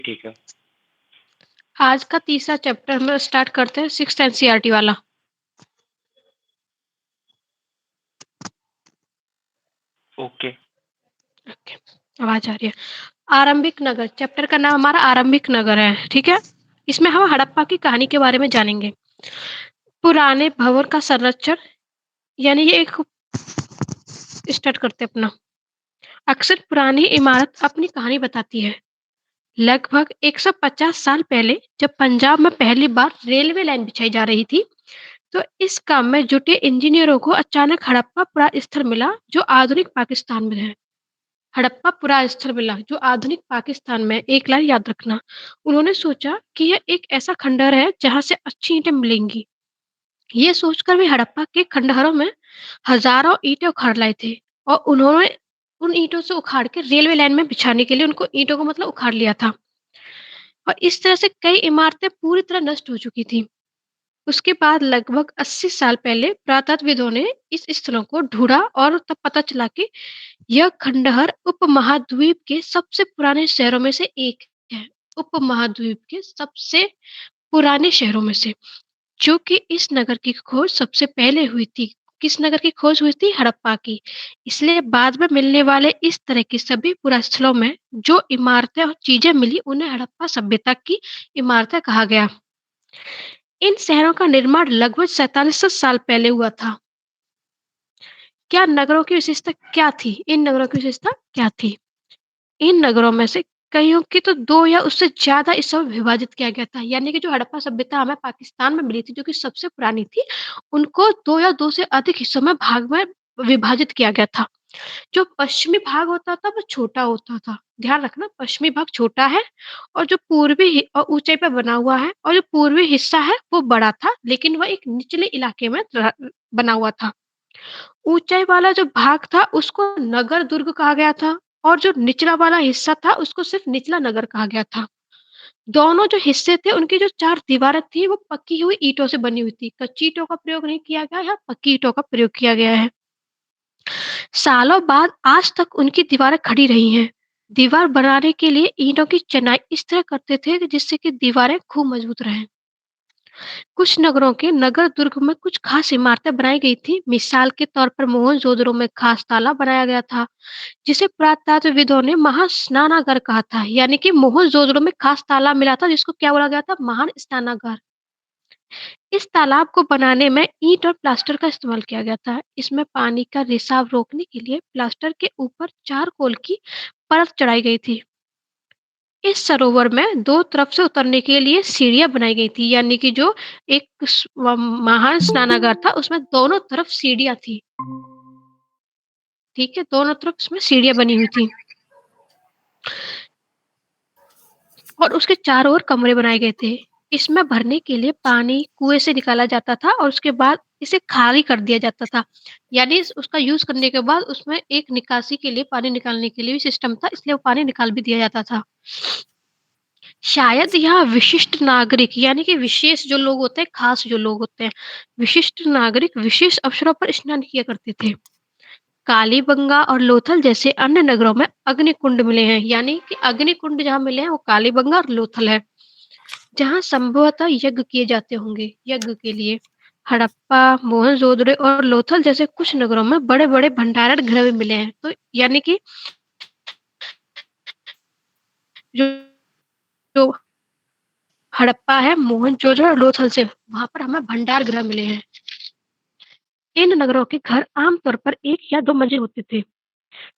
ठीक है। आज का तीसरा चैप्टर हम लोग स्टार्ट करते हैं 6th एनसीईआरटी वाला। ओके। ओके, आवाज आ रही है। आरंभिक नगर चैप्टर का नाम हमारा आरंभिक नगर है, ठीक है। इसमें हम हड़प्पा की कहानी के बारे में जानेंगे। पुराने भवन का संरक्षण, यानी ये एक स्टार्ट करते हैं अपना। अक्सर पुरानी इमारत अपनी कहानी बताती है। लगभग 150 साल पहले जब पंजाब में पहली बार रेलवे लाइन बिछाई जा रही थी, तो इस काम में जुटे इंजीनियरों को अचानक हड़प्पा पुरास्थल मिला, जो आधुनिक पाकिस्तान में है। हड़प्पा पुरास्थल मिला, जो आधुनिक पाकिस्तान में। एक लाइन याद रखना। उन्होंने सोचा कि यह एक ऐसा खंडहर है जहाँ से अच्छी ईंटें मिलेंगी। ये सोचकर वे हड़प्पा के खंडहरों में हजारों ईंटें उखाड़ लाए थे, और उन्होंने उन ईंटों से उखाड़ के रेलवे लाइन में बिछाने के लिए उनको ईंटों को मतलब उखाड़ लिया था। और इस तरह से कई इमारतें पूरी तरह नष्ट हो चुकी थी। उसके बाद लगभग 80 साल पहले पुरातत्वविदों ने इस स्थलों को ढूंढा, और तब पता चला कि यह खंडहर उपमहाद्वीप के सबसे पुराने शहरों में से एक है। उपमहाद्वीप के सबसे पुराने शहरों में से, जो कि इस नगर की खोज सबसे पहले हुई थी। किस नगर की खोज हुई थी? हड़प्पा की। इसलिए बाद में मिलने वाले इस तरह के सभी पुरास्थलों में जो इमारतें और चीजें मिली, उन्हें हड़प्पा सभ्यता की इमारतें कहा गया। इन शहरों का निर्माण लगभग 4700 साल पहले हुआ था। क्या नगरों की विशेषता क्या थी? इन नगरों की विशेषता क्या थी? इन नगरों में से कईयों की तो 2 या उससे ज़्यादा हिस्सों में विभाजित किया गया था। यानी कि जो हड़प्पा सभ्यता हमें पाकिस्तान में मिली थी, जो कि सबसे पुरानी थी, उनको 2 या 2 से अधिक हिस्सों में भाग में विभाजित किया गया था। जो पश्चिमी भाग होता था, वो छोटा होता था। ध्यान रखना, पश्चिमी भाग छोटा है, और जो पूर्वी ऊँचाई पे बना हुआ है, और जो पूर्वी हिस्सा है, वो बड़ा था, लेकिन वह एक निचले इलाके में बना हुआ था। ऊंचाई वाला जो भाग था, उसको नगर दुर्ग कहा गया था, और जो निचला वाला हिस्सा था, उसको सिर्फ निचला नगर कहा गया था। दोनों जो हिस्से थे, उनकी जो 4 दीवारें थी, वो पक्की हुई ईंटों से बनी हुई थी। कच्ची ईंटों का प्रयोग नहीं किया गया, यहाँ पक्की ईंटों का प्रयोग किया गया है। सालों बाद आज तक उनकी दीवारें खड़ी रही हैं। दीवार बनाने के लिए ईंटों की चिनाई इस तरह करते थे कि जिससे कि दीवारें खूब मजबूत रहें। कुछ नगरों के नगर दुर्ग में कुछ खास इमारतें बनाई गई थी। मिसाल के तौर पर मोहनजोदड़ो में खास ताला बनाया गया था, जिसे पुरातत्वविदों ने महास्नानागार कहा था। यानी कि मोहनजोदड़ो में खास ताला मिला था, जिसको क्या बोला गया था? महान स्नानागार। इस तालाब को बनाने में ईंट और प्लास्टर का इस्तेमाल किया गया था। इसमें पानी का रिसाव रोकने के लिए प्लास्टर के ऊपर चारकोल की परत चढ़ाई गई थी। इस सरोवर में 2 तरफ से उतरने के लिए सीढ़ियाँ बनाई गई थी, यानी कि जो एक महान स्नानागार था, उसमें दोनों तरफ सीढ़ियाँ थी। ठीक है? दोनों तरफ उसमें सीढ़ियाँ बनी हुई थी। और उसके चारों ओर कमरे बनाए गए थे। इसमें भरने के लिए पानी कुएँ से निकाला जाता था, और उसके बाद इसे खाली कर दिया जाता था। यानी उसका यूज़ करने के बाद उसमें एक निकासी के लिए, पानी निकालने के लिए भी सिस्टम था, इसलिए वो पानी निकाल भी दिया जाता था। शायद यहाँ विशिष्ट नागरिक, यानी कि विशेष जो लोग होते हैं, खास जो लोग होते हैं, विशिष्ट नागरिक विशेष अवसरों पर स्नान किया करते थे। कालीबंगा और लोथल जैसे अन्य नगरों में अग्निकुंड मिले हैं। यानी कि अग्निकुंड जहाँ मिले हैं, वो कालीबंगा और लोथल है, जहाँ संभवतः यज्ञ किए जाते होंगे, यज्ञ के लिए। हड़प्पा, मोहनजोदड़ो और लोथल जैसे कुछ नगरों में बड़े-बड़े भंडारण गृह भी मिले हैं। तो यानी कि जो जो हड़प्पा है, मोहनजोदड़ो और लोथल से, वहाँ पर हमें भंडार गृह मिले हैं। इन नगरों के घर आमतौर पर 1 या 2 मंजिल होते थे।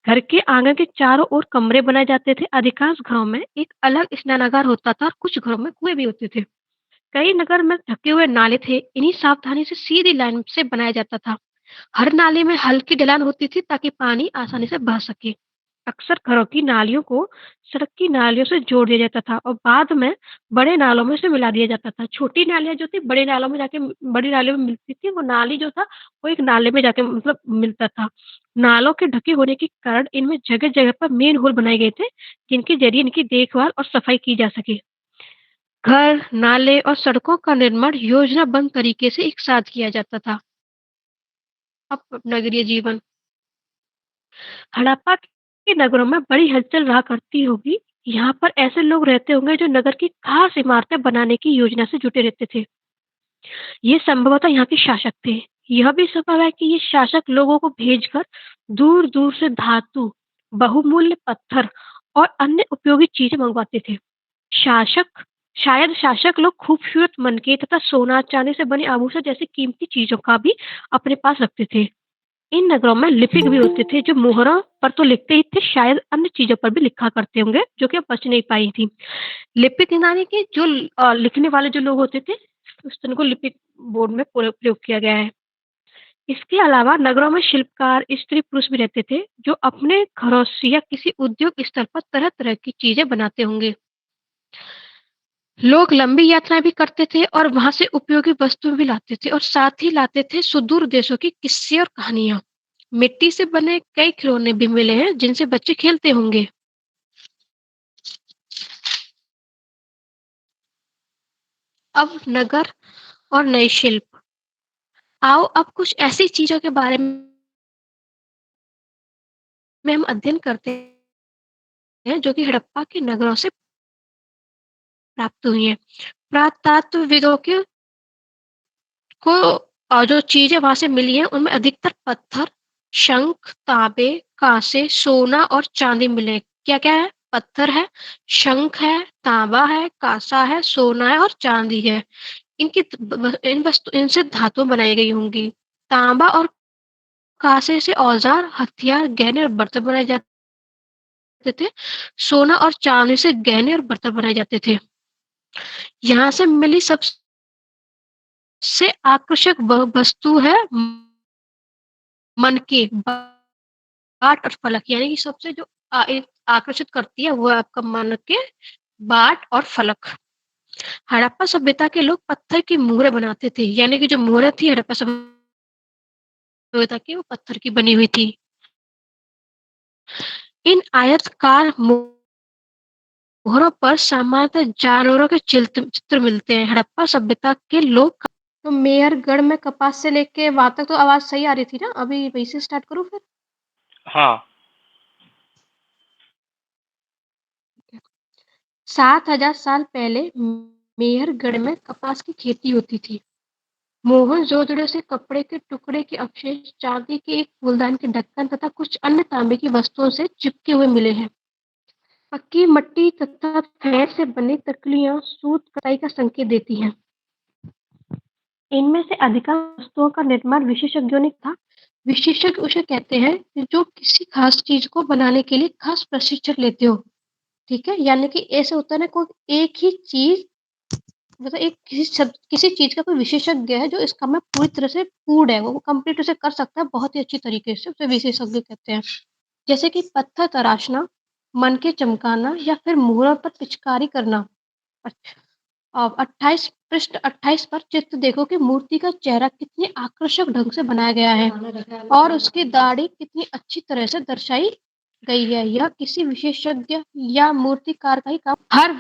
घर के आंगन के चारों ओर कमरे बनाए जाते थे। अधिकांश घरों में एक अलग स्नानागार होता था, और कुछ घरों में कुएं भी होते थे। कई नगर में ढके हुए नाले थे। इन्हीं सावधानी से सीधी लाइन से बनाया जाता था। हर नाले में हल्की ढलान होती थी, ताकि पानी आसानी से बह सके। अक्सर घरों की नालियों को सड़क की नालियों से जोड़ दिया जाता था, और बाद में बड़े नालों में से मिला दिया जाता था। छोटी नालियाँ जो थी, बड़े नालों में जाके बड़ी नालियों में मिलती थी। वो नाली जो था, वो एक नाले में जाके मतलब मिलता था। नालों के ढके होने के कारण इनमें जगह-जगह पर मेन होल बनाए गए थे, जिनके ज़रिए इनकी देखभाल और सफाई की जा सके। घर, नाले और सड़कों का निर्माण योजनाबद्ध तरीके से एक साथ किया जाता था। अब नगरीय जीवन। हड़प्पा के नगरों में बड़ी हलचल रहा करती होगी। यहाँ पर ऐसे लोग रहते होंगे जो नगर की खास इमारतें बनाने की योजना से जुटे रहते थे। ये संभवतः यहाँ के शासक थे। यह भी संभव है कि ये शासक लोगों को भेजकर दूर-दूर से धातु, बहुमूल्य पत्थर और अन्य उपयोगी चीजें मंगवाते थे। शासक शायद शासक लोग खूबसूरत मनके तथा सोना-चांदी से बने आभूषण जैसी कीमती चीज़ों का भी अपने पास रखते थे। इन नगरों में लिपिक भी होते थे जो मोहरों पर तो लिखते ही थे, शायद अन्य चीज़ों पर भी लिखा करते होंगे जो कि अब बच नहीं पाई थी। लिपिक यानी कि जो लिखने वाले जो लोग होते थे, उस तरह को लिपिक बोर्ड में प्रयोग किया गया है। इसके अलावा नगरों में शिल्पकार, स्त्री-पुरुष भी रहते थे, जो अपने घरों से या किसी उद्योग स्थल पर तरह-तरह की चीज़ें बनाते होंगे। लोग लंबी यात्राएँ भी करते थे और वहाँ से उपयोगी वस्तुएँ भी लाते थे और साथ ही लाते थे सुदूर देशों के किस्से और कहानियाँ। मिट्टी से बने कई खिलौने भी मिले हैं, जिनसे बच्चे खेलते होंगे। अब नगर और नए शिल्प। आओ अब कुछ ऐसी चीज़ों के बारे में हम अध्ययन करते हैं, जो कि हड़प्पा के नगरों से प्राप्त हुई हैं। पुरातत्वविदों को जो चीज़ें वहाँ से मिली हैं, उनमें अधिकतर पत्थर, शंख, तांबे, काँसे, सोना और चांदी मिले। क्या-क्या है? पत्थर है, शंख है, तांबा है, काँसा है, सोना है और चांदी है। इनकी त ब इन वस्तु इनसे धातुएँ बनाई गई होंगी। तांबा और काँसे से औज़ार, हथियार, गहने और बर्तन बनाए जाते थे। सोना और चांदी से गहने और बर्तन बनाए जाते थे। यहाँ से मिली सबसे आकर्षक वस्तु है मनके, बाट और फलक, यानी कि सबसे जो एक आकर्षित करती है वो है आपका मनके, बाट और फलक। हड़प्पा सभ्यता के लोग पत्थर की मूरें बनाते थे, यानी कि जो मूरें थी हड़प्पा सभ्यता की वो पत्थर की बनी हुई थी। इन आयताकार मोहरों पर सामान्यतः जानवरों के चित्र मिलते हैं। हड़प्पा सभ्यता के लोग तो मेहरगढ़ में कपास से लेके वहाँ तक तो आवाज़ सही आ रही थी ना? अभी वहीं से स्टार्ट करूँ फिर? हाँ। 7000 साल पहले मेहरगढ़ में कपास की खेती होती थी। मोहनजोदड़ो से कपड़े के टुकड़े के अवशेष, चांदी के एक फूलदान के ढक्कन तथा कुछ अन्य तांबे की वस्तुओं से चिपके हुए मिले हैं। पक्की मट्टी तथा फैर से बनी तकलियां सूत कताई का संकेत देती हैं। इनमें से अधिकांश वस्तुओं का निर्माण विशेषज्ञों ने था। विशेषज्ञ उसे कहते हैं कि जो किसी खास चीज को बनाने के लिए खास प्रशिक्षण लेते हो। ठीक है, यानी कि ऐसे होता है ना, कोई एक ही चीज, मतलब एक किसी चीज का कोई विशेषज्ञ है जो इस काम में पूरी तरह से पूर्ण है, वो कंप्लीट उसे कर सकता है बहुत ही अच्छी तरीके से, उसे विशेषज्ञ कहते हैं। जैसे कि पत्थर तराशना, मन के चमकाना या फिर मुहरों पर पिचकारी करना। 28 पृष्ठ 28 पर चित्र देखो कि मूर्ति का चेहरा कितने आकर्षक ढंग से बनाया गया है और उसकी दाढ़ी कितनी अच्छी तरह से दर्शाई गई है। यह किसी विशेषज्ञ या मूर्तिकार का ही काम। हर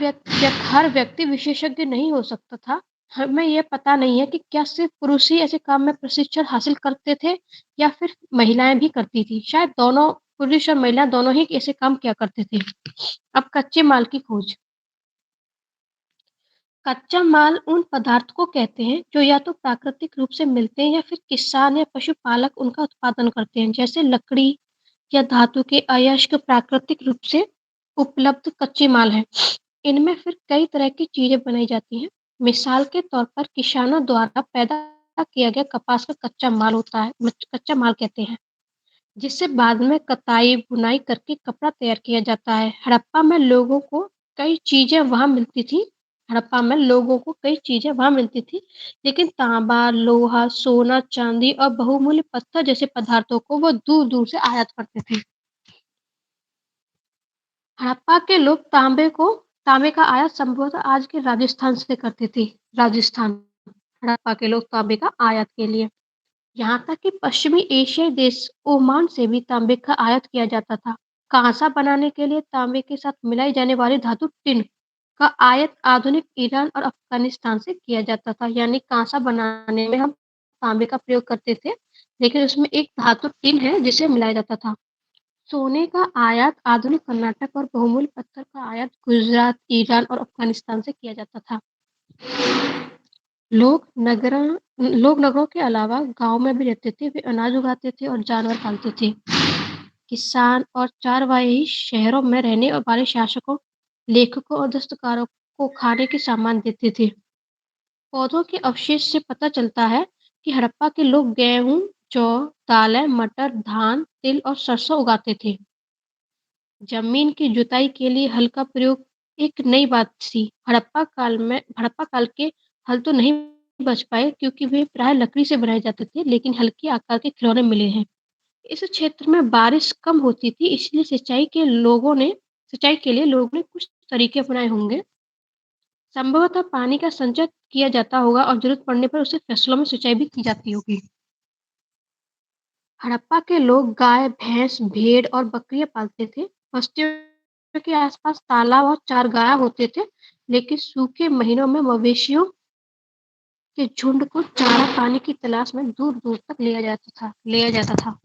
व्यक्ति विशेषज्ञ नहीं हो सकता था। हमें यह पता नहीं है कि क्या सिर्फ पुरुष ही ऐसे काम में प्रशिक्षण हासिल करते थे या फिर महिलाएं भी करती थी। शायद दोनों, पुरुष और महिला दोनों ही ऐसे काम किया करते थे। अब कच्चे माल की खोज। कच्चा माल उन पदार्थ को कहते हैं जो या तो प्राकृतिक रूप से मिलते हैं या फिर किसान या पशुपालक उनका उत्पादन करते हैं, जैसे लकड़ी या धातु के अयस्क प्राकृतिक रूप से उपलब्ध कच्चे माल हैं। इनमें फिर कई तरह की चीजें बनाई जाती हैं। मिसाल के तौर पर किसानों द्वारा पैदा किया गया कपास का कच्चा माल होता है, कच्चा माल कहते हैं, जिससे बाद में कताई बुनाई करके कपड़ा तैयार किया जाता है। कई चीजें वहां मिलती थी हड़प्पा में लोगों को कई चीजें वहां मिलती थी, लेकिन तांबा, लोहा, सोना, चांदी और बहुमूल्य पत्थर जैसे पदार्थों को वो दूर दूर से आयात करते थे। हड़प्पा के लोग तांबे का आयात संभवतः आज के राजस्थान से करते थे। राजस्थान, हड़प्पा के लोग तांबे का आयात के लिए, यहाँ तक कि पश्चिमी एशियाई देश ओमान से भी तांबे का आयात किया जाता था। कांसा बनाने के लिए तांबे के साथ मिलाई जाने वाली धातु टिन का आयात आधुनिक ईरान और अफगानिस्तान से किया जाता था। यानी कांसा बनाने में हम तांबे का प्रयोग करते थे, लेकिन उसमें एक धातु टिन है जिसे मिलाया जाता था। सोने का आयात आधुनिक कर्नाटक और बहुमूल्य पत्थर का आयात गुजरात, ईरान और अफ़गानिस्तान से किया जाता था। लोग नगरा लोग नगरों के अलावा गाँव में भी रहते थे। वे अनाज उगाते थे और जानवर पालते थे। किसान और चरवाहे शहरों में रहने वाले शासकों, लेखकों और दस्तकारों को खाने के सामान देते थे। पौधों के अवशेष से पता चलता है कि हड़प्पा के लोग गेहूँ, जौ, दालें, मटर, धान, तिल और सरसों उगाते थे। जमीन की जुताई के लिए हल का प्रयोग एक नई बात थी। हड़प्पा काल के हल तो नहीं बच पाए क्योंकि वे प्राय लकड़ी से बनाए जाते थे, लेकिन हल्के आकार के खिलौने मिले हैं। इस क्षेत्र में बारिश कम होती थी, इसलिए सिंचाई के लिए लोगों ने कुछ तरीके अपनाए होंगे। संभवतः पानी का संचय किया जाता होगा और जरूरत पड़ने पर उसे फसलों में सिंचाई भी की जाती होगी। हड़प्पा के लोग गाय, भैंस, भेड़ और बकरियां पालते थे। बस्तियों के आसपास तालाब और चारगाह होते थे, लेकिन सूखे महीनों में मवेशियों के झुंड को चारा पानी की तलाश में दूर-दूर तक लिया जाता था।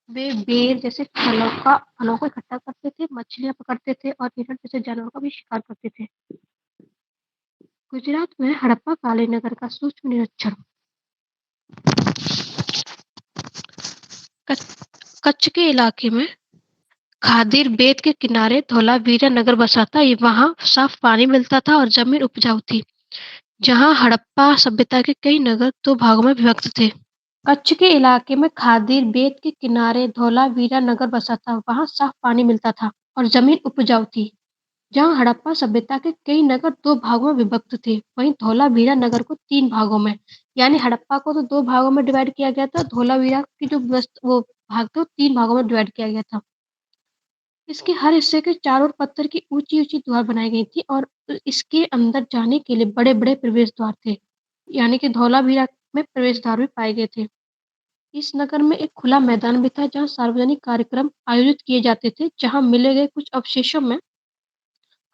वे बेर जैसे फलों को इकट्ठा करते थे, मछलियाँ पकड़ते थे और हिरण जैसे जानवरों का भी शिकार करते थे। गुजरात में हड़प्पा कालीन नगर का सूक्ष्म निरीक्षण। कच्छ के इलाके में खादिर बेत के किनारे धोलावीरा नगर बसा था। वहाँ साफ पानी मिलता था और जमीन उपजाऊ थी। जहाँ हड़प्पा सभ्यता के कई नगर 2 भागों में विभक्त थे। कच्छ के इलाके में खादिर बेत के किनारे धोलावीरा नगर बसा था। वहाँ साफ पानी मिलता था और जमीन उपजाऊ थी। जहाँ हड़प्पा सभ्यता के कई नगर 2 भागों में विभक्त थे, वहीं धोलावीरा नगर को 3 भागों में, यानी हड़प्पा को तो 2 भागों में डिवाइड किया गया था, धोलावीरा की जो वो भाग थे, वो 3 भागों में डिवाइड किया गया था। इसके हर हिस्से के चारों ओर पत्थर की ऊंची-ऊंची दीवार बनाई गई थी और इसके अंदर जाने के लिए बड़े-बड़े प्रवेश द्वार थे, यानी कि धौलावीरा में प्रवेश द्वार भी पाए गए थे। इस नगर में एक खुला मैदान भी था, जहाँ सार्वजनिक कार्यक्रम आयोजित किए जाते थे। जहाँ मिले गए कुछ अवशेषों में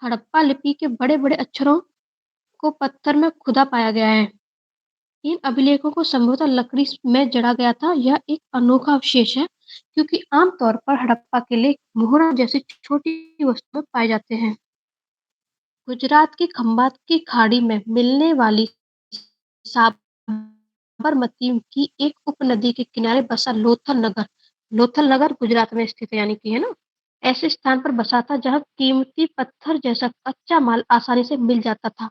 हड़प्पा लिपि के बड़े-बड़े अक्षरों को पत्थर में खुदा पाया गया है। इन अभिलेखों को संभवतः लकड़ी में जड़ा गया था। यह एक अनोखा अवशेष है, क्योंकि आमतौर पर हड़प्पा के लेख मुहरा जैसी छोटी वस्तुएं पाए जाते हैं। गुजरात की खंबात की खाड़ी में मिलने वाली साबरमती की एक उपनदी के किनारे बसा लोथल नगर गुजरात में स्थित है, यानी कि है ना, ऐसे स्थान पर बसा था जहाँ कीमती पत्थर जैसा कच्चा माल आसानी से मिल जाता था।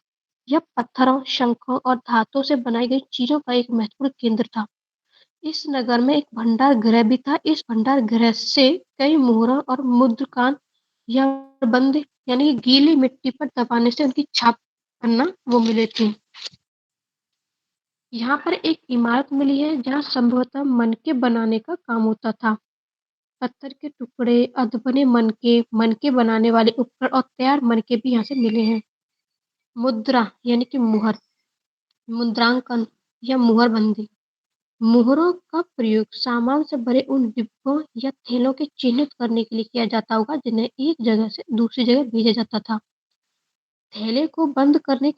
यह पत्थरों, शंखों और धातुओं से बनाई गई चीजों का एक महत्वपूर्ण केंद्र था। इस नगर में एक भंडार गृह भी था। इस भंडार गृह से कई मुहरों और मुद्रकान या बंद, यानी कि गीली मिट्टी पर दबाने से उनकी छाप बनना वो मिले थे। यहाँ पर एक इमारत मिली है जहाँ संभवतः मनके बनाने का काम होता था। पत्थर के टुकड़े, अधबने मनके बनाने वाले उपकरण और तैयार मनके भी यहाँ से मिले हैं। मुद्रा यानी कि मुहर, मुद्रांकन या मुहरबंदी। मुहरों का प्रयोग सामान से भरे उन डिब्बों या थैलों के चिन्हित करने के लिए किया जाता होगा, जिन्हें एक जगह से दूसरी जगह भेजा जाता था। थैले को बंद करने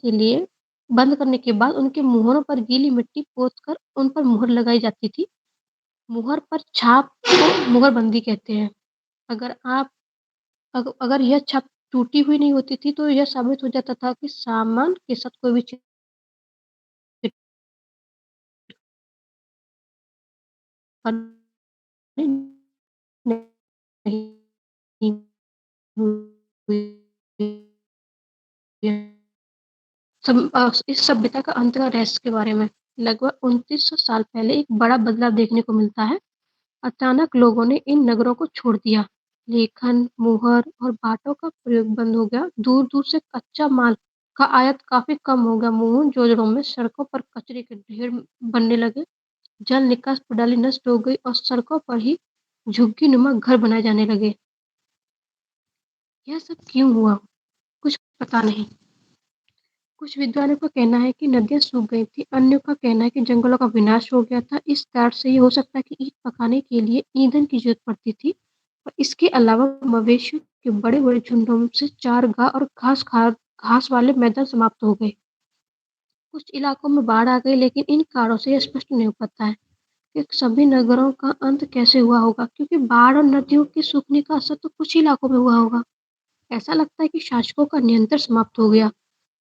के बाद उनके मुहरों पर गीली मिट्टी पोतकर उन पर मुहर लगाई जाती थी। मुहर पर छाप को मुहरबंदी कहते हैं। अगर आप अगर यह छाप टूटी हुई नहीं होती थी, तो यह साबित हो जाता था कि सामान के साथ कोई भी छेड़खानी नहीं हुई है। इस सभ्यता का अंत का रहस्य के बारे में लगभग 2900 साल पहले एक बड़ा बदलाव देखने को मिलता है। अचानक लोगों ने इन नगरों को छोड़ दिया। लेखन, मुहर और बाटों का प्रयोग बंद हो गया। दूर-दूर से कच्चा माल का आयात काफ़ी कम हो गया। मोहनजोदड़ो में सड़कों पर कचरे के ढेर बनने लगे। जल निकास प्रणाली नष्ट हो गई और सड़कों पर ही झुग्गी-नुमा घर बनाए जाने लगे। यह सब क्यों हुआ? कुछ पता नहीं। कुछ विद्वानों का कहना है कि नदियाँ सूख गई थीं, अन्यों का कहना है कि जंगलों का विनाश हो गया था। इस कारण से ये हो सकता है कि ईंट पकाने के लिए ईंधन की ज़रूरत पड़ती थी और इसके अलावा मवेशियों के बड़े-बड़े झुंडों से चारागाह और घास वाले मैदान समाप्त हो गए। कुछ इलाकों में बाढ़ आ गई, लेकिन इन कारणों से यह स्पष्ट नहीं हो पाता है। कि सभी नगरों का अंत कैसे हुआ होगा? क्योंकि बाढ़ और नदियों के सूखने का असर तो कुछ ही इलाकों में हुआ होगा। ऐसा लगता है कि शासकों का नियंत्रण समाप्त हो गया।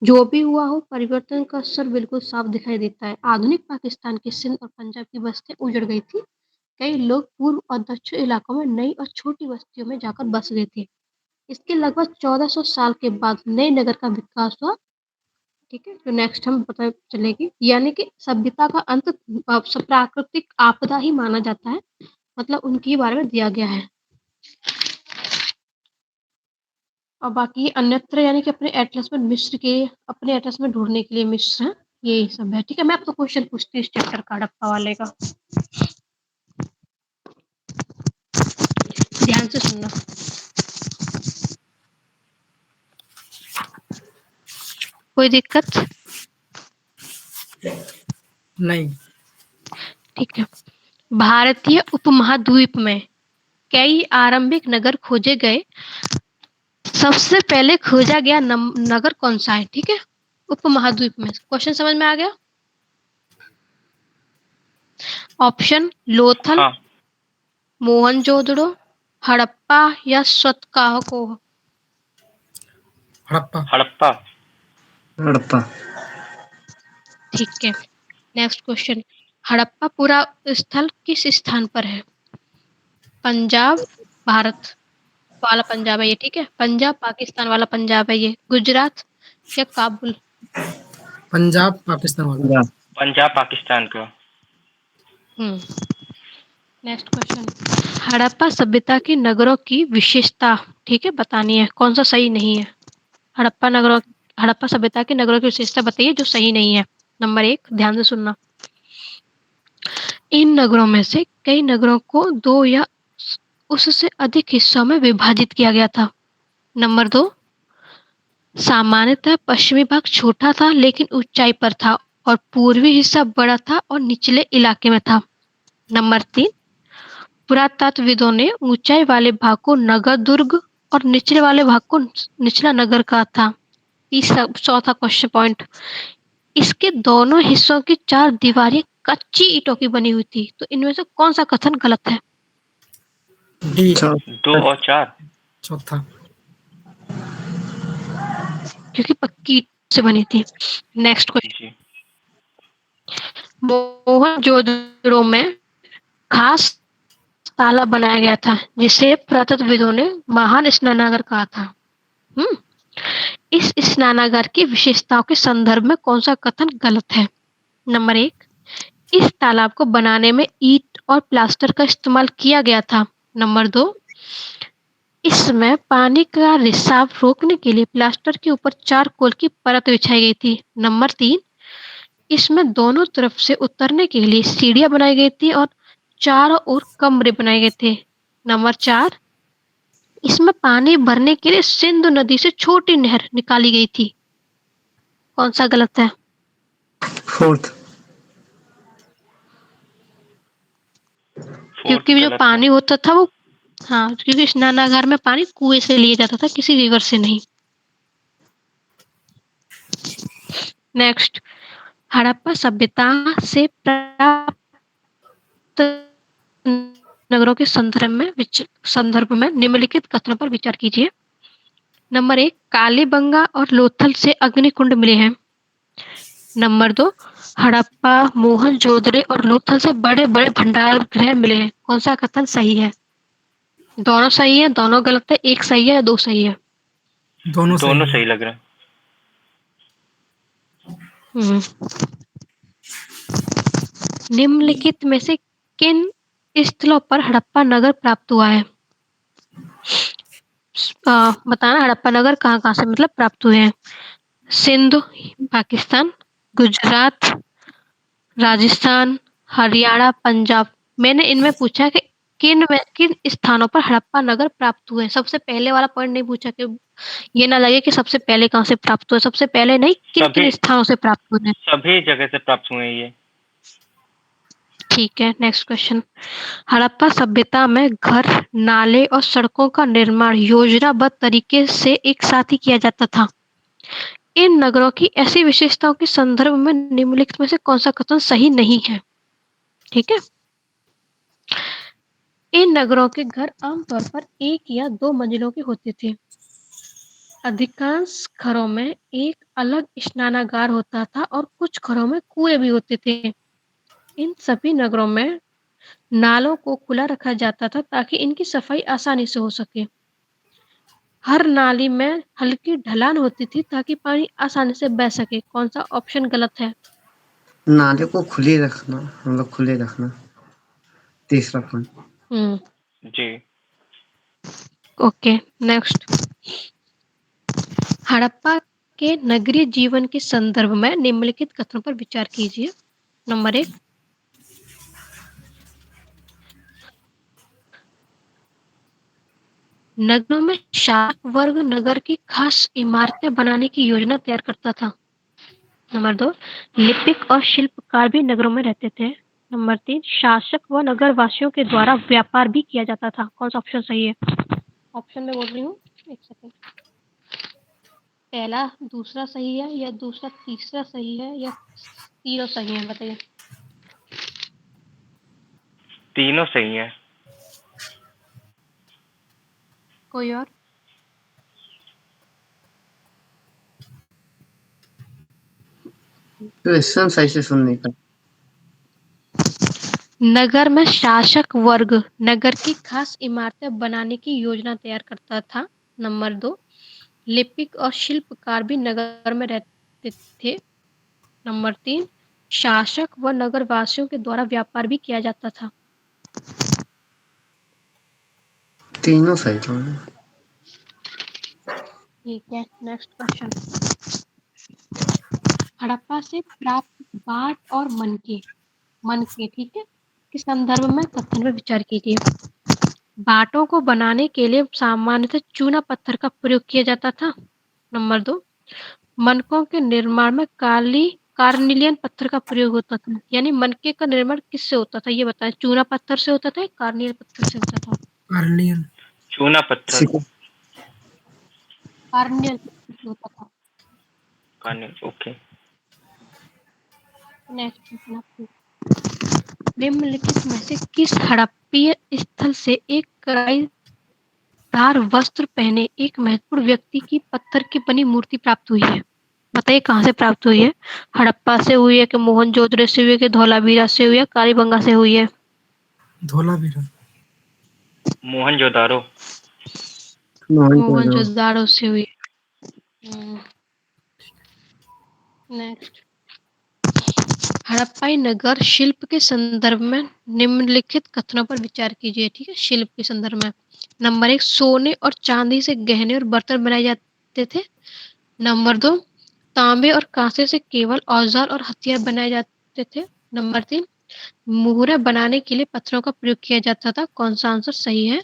जो भी हुआ हो, परिवर्तन का असर बिल्कुल साफ दिखाई देता है। आधुनिक पाकिस्तान के सिंध और पंजाब की बस्तियां उजड़ गई थी। कई लोग पूर्व और दक्षिण इलाकों में नई और छोटी बस्तियों में जाकर बस गए थे। इसके लगभग 1400 साल के बाद नए नगर का विकास हुआ। ठीक है, तो नेक्स्ट हम पता चलेगी, यानी कि सभ्यता का अंत प्राकृतिक आपदा ही माना जाता है। मतलब उनके बारे में दिया गया है। और बाकी अन्यत्र यानी कि अपने एटलस में ढूंढने के लिए मिस्र हैं। यही सब है। ठीक है, मैं आपको क्वेश्चन पूछती हूँ इस चैप्टर का, हड़प्पा वाले का। ध्यान से सुनना। कोई दिक्कत? नहीं। ठीक है। भारतीय उपमहाद्वीप में कई आरंभिक नगर खोजे गए। सबसे पहले खोजा गया नगर कौन सा है? ठीक है, उपमहाद्वीप में। क्वेश्चन समझ में आ गया? ऑप्शन लोथल, हाँ। मोहनजोदड़ो, हड़प्पा या स्वतकाको। हड़प्पा। हड़प्पा। हड़प्पा। ठीक है, नेक्स्ट क्वेश्चन। हड़प्पा पूरा स्थल किस स्थान पर है? पंजाब, भारत वाला पंजाब है ये। ठीक है, पंजाब पाकिस्तान वाला पंजाब है ये, गुजरात या काबुल? पंजाब पाकिस्तान वाला। पंजाब पाकिस्तान का। Next question. हड़प्पा सभ्यता की नगरों की विशेषता, ठीक है, बतानी है। कौन सा सही नहीं है? हड़प्पा सभ्यता की नगरों की विशेषता बताइए जो सही नहीं है। नंबर 1, ध्यान से सुनना। इन नगरों में से कई नगरों को 2 या उससे अधिक हिस्सों में विभाजित किया गया था। नंबर 2, सामान्यतः पश्चिमी भाग छोटा था लेकिन ऊंचाई पर था और पूर्वी हिस्सा बड़ा था और निचले इलाके में था। नंबर 3, पुरातत्वविदों ने ऊंचाई वाले भाग को नगर दुर्ग और निचले वाले भाग को निचला नगर कहा था। चौथा क्वेश्चन पॉइंट, इसके दोनों हिस्सों की 4 दीवारें कच्ची ईंटों की बनी हुई थी। तो इनमें से कौन सा कथन गलत है? डी। 2 और 4। चौथा। क्योंकि पक्की ईंट से बनी थी। Next question. जी। मोहनजोदड़ो में खास तालाब बनाया गया था जिसे पुरातत्वविदों ने महान स्नानागार कहा था। इस स्नानागार की विशेषताओं के संदर्भ में कौन सा कथन गलत है? नंबर 1, इस तालाब को बनाने में ईंट और प्लास्टर का इस्तेमाल किया गया था। नंबर 2, इसमें पानी का रिसाव रोकने के लिए प्लास्टर के ऊपर चारकोल की परत बिछाई गई थी। नंबर 3, इसमें दोनों तरफ से उतरने के लिए सीढ़ियां बनाई गई थी और चारों ओर कमरे बनाए गए थे। नंबर 4, इसमें पानी भरने के लिए सिंधु नदी से छोटी नहर निकाली गई थी। कौन सा गलत है? फोर्थ। क्योंकि जो गलत है। पानी होता था वो, हाँ, क्योंकि स्नानागार में पानी कुएं से लिया जाता था, किसी रिवर से नहीं। नेक्स्ट, हड़प्पा सभ्यता से प्राप्त नगरों के संदर्भ में निम्नलिखित कथनों पर विचार कीजिए। नंबर 1, कालीबंगा और लोथल से अग्निकुंड मिले हैं। नंबर 2, हड़प्पा, मोहनजोदड़ो और लोथल से बड़े-बड़े भंडार गृह मिले हैं। कौन सा कथन सही है? दोनों सही है, दोनों गलत है, एक सही है या 2 सही है? दोनों दोनों सही सही है। लग रहा है। निम्नलिखित में से किन स्थलों पर हड़प्पा नगर प्राप्त हुआ है? बताना हड़प्पा नगर कहाँ-कहाँ से मतलब प्राप्त हुए हैं? सिंध, पाकिस्तान, गुजरात, राजस्थान, हरियाणा, पंजाब। मैंने इनमें पूछा कि किन स्थानों पर हड़प्पा नगर प्राप्त हुए हैं। सबसे पहले वाला पॉइंट नहीं पूछा कि ये ना लगे कि सबसे पहले कहाँ से प्राप्त हुए। सबसे पहले नहीं, किन-किन स्थानों से प्राप्त हुए हैं। सभी जगह से प्राप्त हुए हैं ये। ठीक है, नेक्स्ट क्वेश्चन। हड़प्पा सभ्यता में घर, नाले और सड़कों का निर्माण योजनाबद्ध तरीके से एक साथ ही किया जाता था। इन नगरों की ऐसी विशेषताओं के संदर्भ में निम्नलिखित में से कौन सा कथन सही नहीं है? ठीक है, इन नगरों के घर आमतौर पर 1 या 2 मंजिलों के होते थे। अधिकांश घरों में एक अलग स्नानागार होता था और कुछ घरों में कुएं भी होते थे। इन सभी नगरों में नालों को खुला रखा जाता था ताकि इनकी सफाई आसानी से हो सके। हर नाली में हल्की ढलान होती थी ताकि पानी आसानी से बह सके। कौन-सा ऑप्शन गलत है? नाले को खुले रखना, मतलब खुले रखना। तीसरा पॉइंट। हुँ, जी। Okay, next. हड़प्पा के नगरीय जीवन के संदर्भ में निम्नलिखित कथनों पर विचार कीजिए। नंबर 1 नगरों में शासक वर्ग नगर की खास इमारतें बनाने की योजना तैयार करता था। नंबर 2 लिपिक और शिल्पकार भी नगरों में रहते थे। नंबर 3 शासक व नगरवासियों के द्वारा व्यापार भी किया जाता था। कौन-सा ऑप्शन सही है? ऑप्शन मैं बोल रही हूँ, 1 सेकंड। पहला दूसरा सही है या दूसरा तीसरा सही है या तीनों सही है? बताइए। तीनों सही है। कोई और? क्वेश्चन सही से सुन नहीं पाया। नगर में शासक वर्ग नगर की खास इमारतें बनाने की योजना तैयार करता था। नंबर 2 लिपिक और शिल्पकार भी नगर में रहते थे। नंबर 3 शासक व नगरवासियों के द्वारा व्यापार भी किया जाता था। तीनों सही तो है। ठीक है, नेक्स्ट क्वेश्चन। हड़प्पा से प्राप्त बाट और मनके ठीक है, के संदर्भ में कथन पर विचार कीजिए। बाटों को बनाने के लिए सामान्यतः चूना पत्थर का प्रयोग किया जाता था। नंबर 2 मनकों के निर्माण में कार्निलियन पत्थर का प्रयोग होता था। यानी मनके का निर्माण किससे होता था ये बताएं? चूना पत्थर से होता था या कार्नियल पत्थर से होता था? कार्नियन। चूना पत्थर। कार्नियल पत्थर से होता था। ओके। नेक्स्ट क्वेश्चन आपको। निम्नलिखित में से किस हड़प्पीय स्थल से एक कढ़ाईदार वस्त्र पहने एक महत्वपूर्ण व्यक्ति की पत्थर की बनी मूर्ति प्राप्त हुई है? बताइए कहाँ से प्राप्त हुई है? हड़प्पा से हुई है कि मोहनजोदड़ो से हुई है कि धोलावीरा से हुई है, कालीबंगा से हुई है? धोलावीरा। मोहनजोदारो। मोहनजोदड़ो से हुई है। नेक्स्ट। हड़प्पाई नगर शिल्प के संदर्भ में निम्नलिखित कथनों पर विचार कीजिए। ठीक है, शिल्प के संदर्भ में। नंबर 1 सोने और चांदी से गहने और बर्तन बनाए जाते थे। नंबर 2 तांबे और कांसे से केवल औजार और हथियार बनाए जाते थे। नंबर 3 मुहरें बनाने के लिए पत्थरों का प्रयोग किया जाता था। कौन सा आंसर सही है?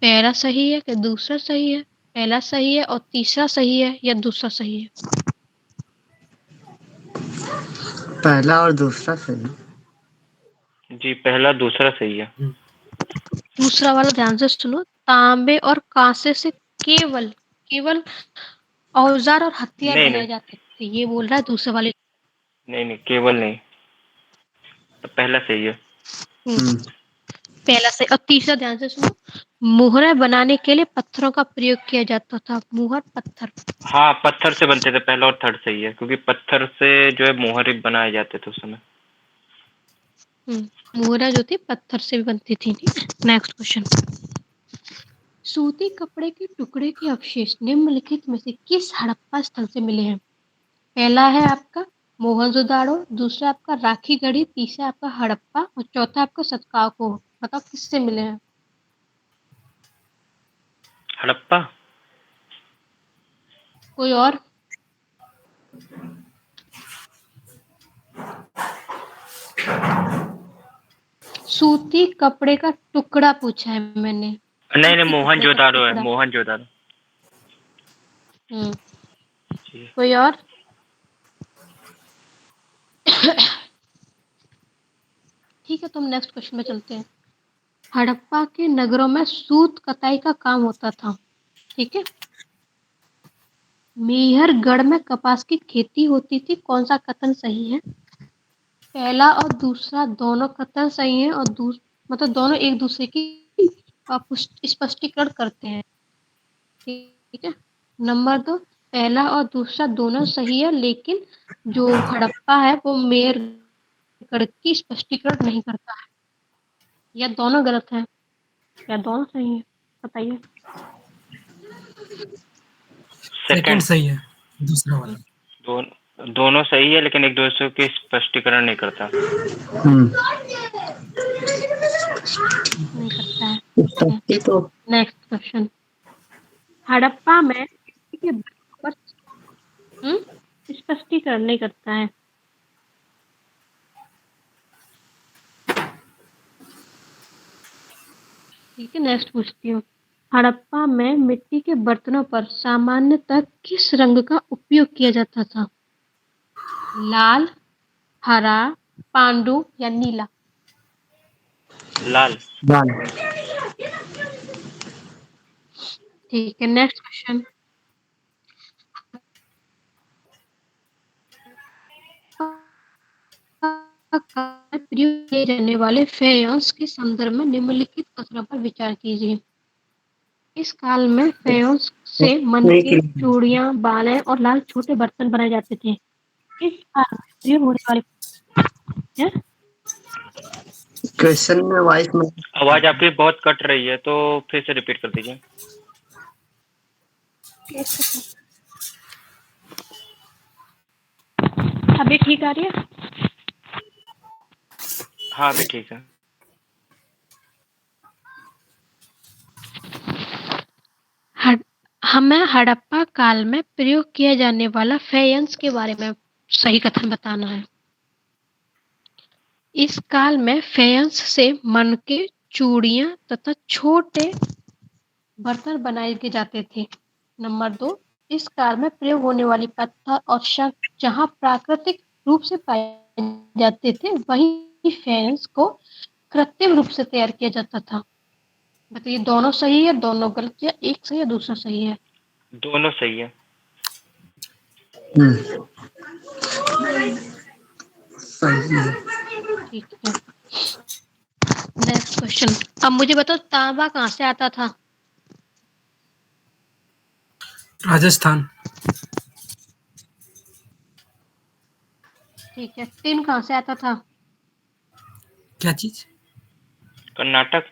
पहला सही है कि दूसरा सही है? पहला सही है और तीसरा सही है या दूसरा सही है? पहला और दूसरा सही। जी, पहला दूसरा सही है। दूसरा वाला ध्यान से सुनो। तांबे और कांसे से केवल केवल औजार और हथियार नहीं बनाए नहीं जाते थे, ये बोल रहा है दूसरे वाले। नहीं नहीं, केवल नहीं, तो पहला सही है। पहला सही और तीसरा ध्यान से सुनो। मुहरें बनाने के लिए पत्थरों का प्रयोग किया जाता था। मुहर पत्थर। हाँ, पत्थर से बनते थे। पहला और थर्ड सही है, क्योंकि पत्थर से जो है मोहर बनाए जाते थे उस समय। मुहरा जो थी पत्थर से भी बनती थी। Next question. सूती कपड़े के टुकड़े के अवशेष निम्नलिखित में से किस हड़प्पा स्थल से मिले हैं? पहला है आपका मोहनजोदाड़ो, दूसरा आपका राखीगढ़ी, तीसरा आपका हड़प्पा और चौथा आपका सतकाको। बताओ किससे मिले हैं? हड़प्पा। कोई और? सूती कपड़े का टुकड़ा पूछा है मैंने। नहीं नहीं, सूती कपड़े का मोहनजोदारो है, टुकड़ा। मोहनजोदारो। जी। कोई और? ठीक है, तो हम नेक्स्ट क्वेश्चन में चलते हैं। हड़प्पा के नगरों में सूत कताई का काम होता था। ठीक है। मेहरगढ़ में कपास की खेती होती थी। कौन सा कथन सही है? पहला और दूसरा दोनों कथन सही है और मतलब दोनों एक दूसरे की स्पष्टीकरण करते हैं। ठीक है। नंबर 2, पहला और दूसरा दोनों सही है, लेकिन जो हड़प्पा है वो मेहरगढ़ की स्पष्टीकरण नहीं करता है। या दोनों गलत है या दोनों सही है, बताइए। Second second. सही है, दूसरा वाला। दोनों सही है, लेकिन एक दूसरे की स्पष्टीकरण नहीं करता। हम्म। नहीं करता है। उत्पत्ति तो नेक्स्ट क्वेश्चन। हड़प्पा में मिट्टी के बर्तनों पर स्पष्टीकरण नहीं करता है। ठीक है, नेक्स्ट पूछती हूँ। हड़प्पा में मिट्टी के बर्तनों पर सामान्यतः किस रंग का उपयोग किया जाता था? लाल, हरा, पांडु या नीला? लाल। लाल। ठीक है, नेक्स्ट क्वेश्चन। प्रयोग किए जाने वाले फेयंस के संदर्भ में निम्नलिखित कथनों पर विचार कीजिए। इस काल में फेयंस से नहीं मनके, क्लियर। चूड़ियां, बालें और लाल छोटे बर्तन बनाए जाते थे। इस काल में प्रयोग होने वाले हैं? क्वेश्चन में वॉइस में आवाज आपकी बहुत कट रही है, तो फिर से रिपीट कर दीजिए। एक सेकंड। अभी ठीक आ रही है? हाँ, अभी ठीक है। हमें हड़प्पा काल में प्रयोग किया जाने वाला फेयंस के बारे में सही कथन बताना है। इस काल में फेयंस से मनके, चूड़ियां तथा छोटे बर्तन बनाए के जाते थे। नंबर 2, इस काल में प्रयोग होने वाली पत्थर और शंख जहां प्राकृतिक रूप से पाए जाते थे, वहीं फेयंस को कृत्रिम रूप से तैयार किया जाता था। बताइए, दोनों सही है, दोनों गलत, या एक सही है दूसरा सही है? दोनों सही है। सही है। ठीक है, नेक्स्ट क्वेश्चन। अब मुझे बताओ, तांबा कहाँ से आता था? राजस्थान। ठीक है, टिन कहाँ से आता था? क्या चीज? कर्नाटक।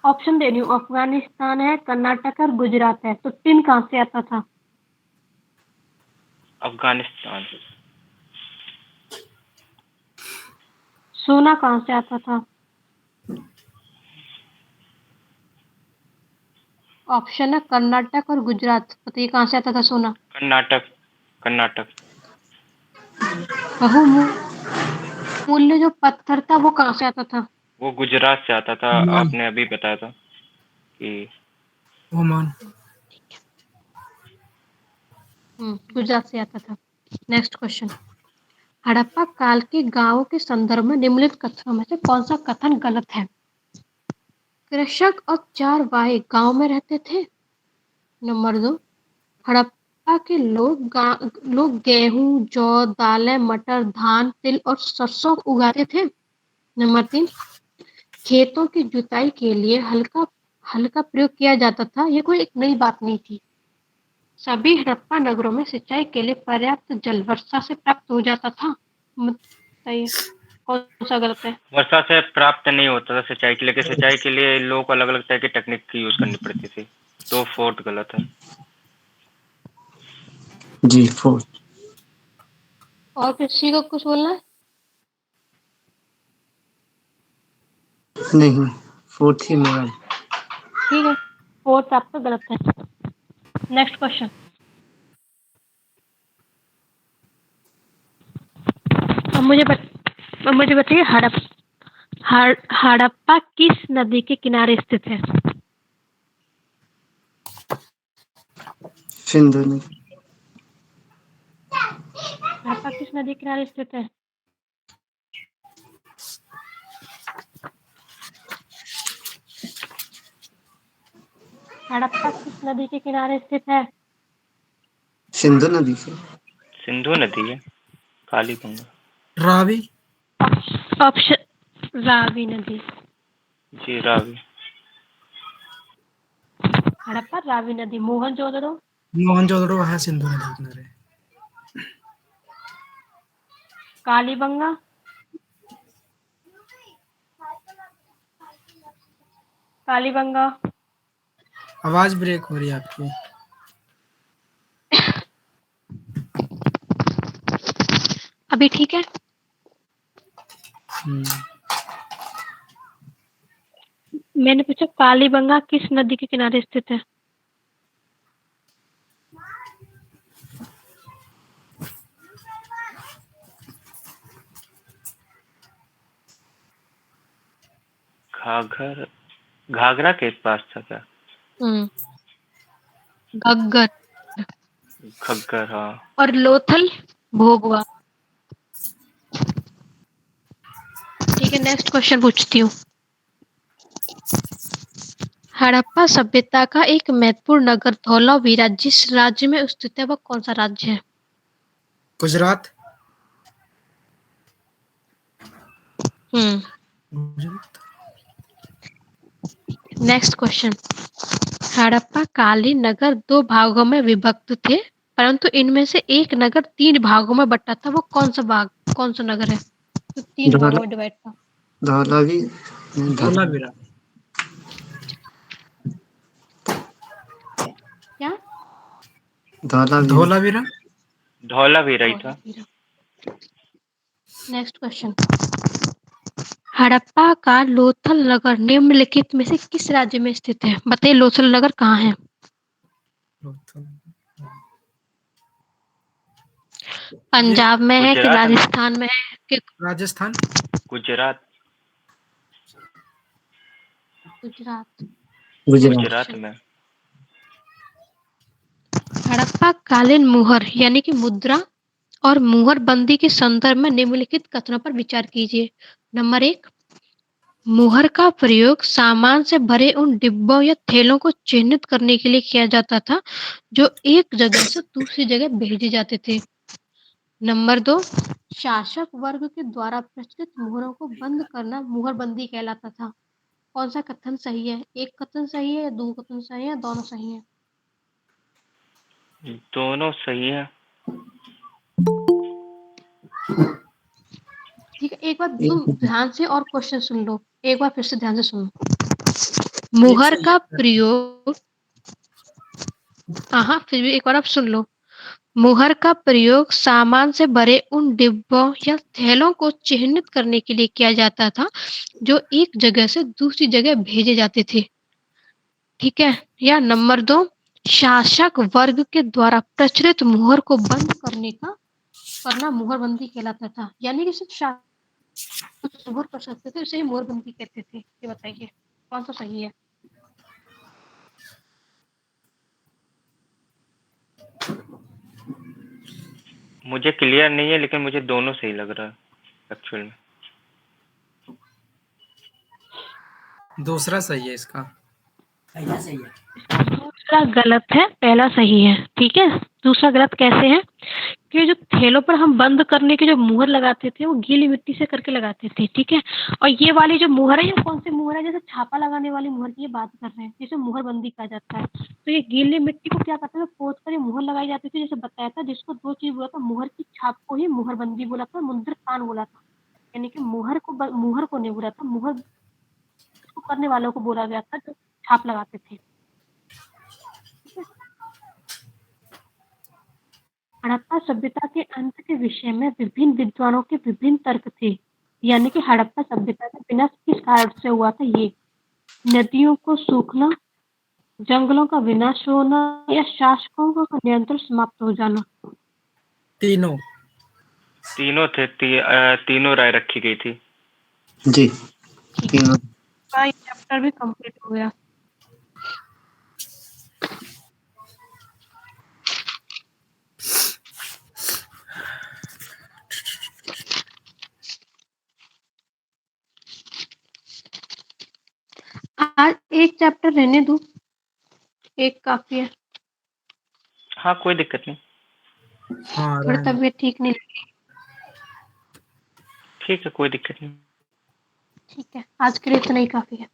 ऑप्शन दे रही हूँ, अफगानिस्तान है, कर्नाटक और गुजरात है, तो टिन कहाँ से आता था? अफगानिस्तान। सोना कहाँ से आता था? ऑप्शन है कर्नाटक और गुजरात, बताइए कहाँ से आता था सोना? कर्नाटक। कर्नाटक। बहुमूल्य जो पत्थर था वो कहाँ से आता था? वो गुजरात से आता था। ओमान। आपने अभी बताया था कि ओमान। गुजरात से आता था। Next question. हड़प्पा काल के गांवों के संदर्भ में निम्नलिखित कथनों में से कौन सा कथन गलत है? कृषक और चारवाहे गांव में रहते थे। नंबर 2, हड़प्पा के लोग गेहूं, जौ, दालें, मटर, धान, तिल और सरसों उगाते थे। नंबर 3, खेतों की जुताई के लिए हल्का प्रयोग किया जाता था। ये कोई एक नई बात नहीं थी। सभी हड़प्पा नगरों में सिंचाई के लिए पर्याप्त जल वर्षा से प्राप्त हो जाता था। बताइए कौन सा गलत है? वर्षा से प्राप्त नहीं होता था सिंचाई के लिए, सिंचाई के लिए लोग अलग अलग तरह की टेक्निक की यूज करनी पड़ती थी। तो फोर्थ गलत है। जी 4। और किसी को कुछ बोलना है? नहीं, 4 ही मेरा। ठीक है, फोर्थ आपका गलत है। Next question. अब मुझे बताइए, हड़प्पा किस नदी के किनारे स्थित है? सिंधु ने। हड़प्पा किस नदी के किनारे स्थित है? हड़प्पा किस नदी के किनारे स्थित है? सिंधु नदी से। सिंधु नदी है। काली गंगा। रावी। ऑप्शन रावी नदी। जी रावी। हड़प्पा रावी नदी। मोहनजोदड़ो मोहनजोदड़ो है सिंधु नदी के किनारे। कालीबंगा कालीबंगा। आवाज ब्रेक हो रही है आपकी। अभी ठीक है? हम्म, मैंने पूछा कालीबंगा किस नदी के किनारे स्थित है? घाघर घाघरा के पास था क्या? घग्गर। घग्गर, हाँ। और लोथल भोगवा। ठीक है, नेक्स्ट क्वेश्चन पूछती हूँ। हड़प्पा सभ्यता का एक महत्वपूर्ण नगर धौलावीरा जिस राज्य में स्थित है वह कौन सा राज्य है? Gujarat. Hmm. Next question. Harappa कालीन नगर 2 भागों में विभक्त थे, परंतु इनमें से एक नगर 3 भागों में बटा था। वो कौन सा नगर है जो 3 भागों में डिवाइड था? धौलावी धौलावीरा। क्या? धौलावीरा। धौलावीरा। धौलावीरा ही था। Next question. हड़प्पा का लोथल नगर निम्नलिखित में से किस राज्य में स्थित है? बताइए लोथल नगर कहाँ है? पंजाब में है कि गुजरात में। राजस्थान में है कि राजस्थान। गुजरात। गुजरात? गुजरात में। हड़प्पा कालीन मुहर यानी कि मुद्रा और मुहर बंदी के संदर्भ में निम्नलिखित कथनों पर विचार कीजिए। नंबर 1, मुहर का प्रयोग सामान से भरे उन डिब्बों या थैलों को चिन्हित करने के लिए किया जाता था जो एक जगह से दूसरी जगह भेजे जाते थे। नंबर 2, शासक वर्ग के द्वारा प्रचलित मुहरों को बंद करना मुहरबंदी कहलाता था। कौन सा कथन सही है? एक कथन सही है या 2 कथन सही है या दोनों सही है? दोनों सही है। ठीक है, एक बार तुम एक ध्यान से और क्वेश्चन सुन लो। एक बार फिर से ध्यान से सुनो। एक मुहर सही का है। प्रयोग हाँ, फिर भी एक बार आप सुन लो। मुहर का प्रयोग सामान से भरे उन डिब्बों या थैलों को चिह्नित करने के लिए किया जाता था जो एक जगह से दूसरी जगह भेजे जाते थे। ठीक है? या नंबर 2, शासक वर्ग के द्वारा प्रचलित मुहर को बंद करना मुहरबंदी कहलाता था। यानी कि सिर्फ शासक मुहर कर सकते थे, उसे ही मुहरबंदी कहते थे। ये बताइए कौन सा सही है? मुझे क्लियर नहीं है, लेकिन मुझे दोनों सही लग रहा है एक्चुअल में। दूसरा सही है इसका। पहला सही है। दूसरा गलत है, पहला सही है। ठीक है? दूसरा गलत कैसे है कि जो थैलों पर हम बंद करने की जो मुहर लगाते थे वो गीली मिट्टी से करके लगाते थे। ठीक है? और ये वाली जो मुहर है ये कौन सी मुहर है? जैसे छापा लगाने वाली मुहर की ये बात कर रहे हैं, जिसे मुहरबंदी कहा जाता है। तो ये गीली मिट्टी को क्या करते थे, पोत कर ये मुहर लगाई जाती थी। जैसे बताया था, जिसको 2 चीज बोला था, मुहर की छाप को ही मुहरबंदी बोला था, मुद्र कान बोला था। यानी कि मुहर को नहीं बोला था, मुहर को करने वालों को बोला गया था जो छाप लगाते थे। ठीक है? हड़प्पा सभ्यता के अंत के विषय में विभिन्न विद्वानों के विभिन्न तर्क थे। यानी कि हड़प्पा सभ्यता का विनाश किस कारण से हुआ था? ये नदियों को सूखना, जंगलों का विनाश होना या शासकों का नियंत्रण समाप्त हो जाना। तीनों। तीनों थे। तीनों राय रखी गई थी। जी तीनों। ये चैप्टर भी कंप्लीट हो गया। आज एक चैप्टर रहने दो, एक काफी है। हाँ, कोई दिक्कत नहीं। हाँ थोड़ी रहने। तबीयत ठीक नहीं लगी। ठीक है, कोई दिक्कत नहीं। ठीक है, आज के लिए इतना ही काफ़ी है।